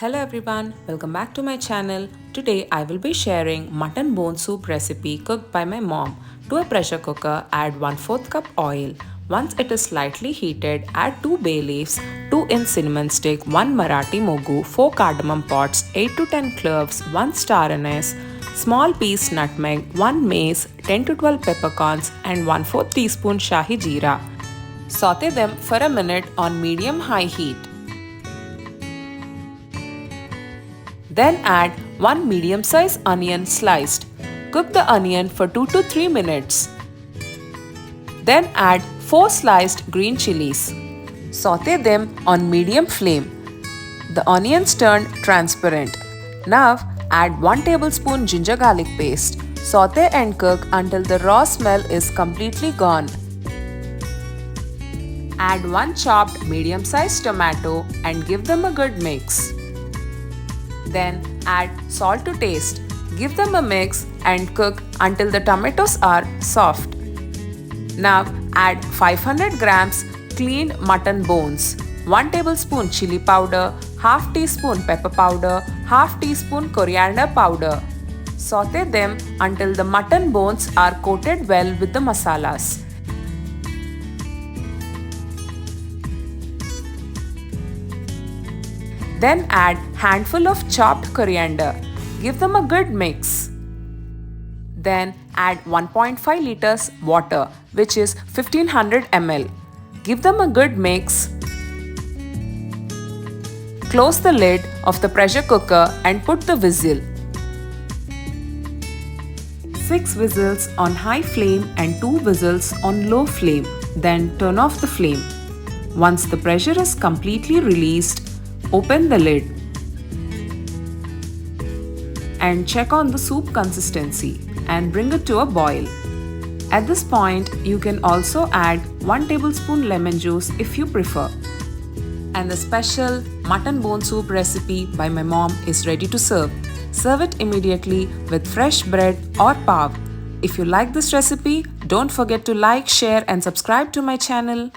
Hello everyone, welcome back to my channel. Today I will be sharing mutton bone soup recipe cooked by my mom. To a pressure cooker, add 1/4 cup oil. Once it is slightly heated, add 2 bay leaves, 2-inch cinnamon stick, 1 marathi moggu, 4 cardamom pods, 8 to 10 cloves, 1 star anise, small piece nutmeg, 1 mace, 10 to 12 peppercorns and 1/4 teaspoon Shahi jeera. Saute them for a minute on medium-high heat. Then add 1 medium-sized onion sliced. Cook the onion for 2 to 3 minutes. Then add 4 sliced green chillies. Saute them on medium flame. The onions turn transparent. Now add 1 tablespoon ginger garlic paste. Saute and cook until the raw smell is completely gone. Add 1 chopped medium-sized tomato and give them a good mix. Then add salt to taste. Give them a mix and cook until the tomatoes are soft. Now add 500 grams cleaned mutton bones, 1 tablespoon chilli powder, half teaspoon pepper powder, half teaspoon coriander powder. Saute them until the mutton bones are coated well with the masalas. Then add handful of chopped coriander. Give them a good mix. Then add 1.5 liters water, which is 1500 ml. Give them a good mix. Close the lid of the pressure cooker and put the whistle. 6 whistles on high flame and 2 whistles on low flame. Then turn off the flame. Once the pressure is completely released, open the lid and check on the soup consistency and bring it to a boil. At this point, you can also add 1 tablespoon lemon juice if you prefer. And the special mutton bone soup recipe by my mom is ready to serve. Serve it immediately with fresh bread or pav. If you like this recipe, don't forget to like, share and subscribe to my channel.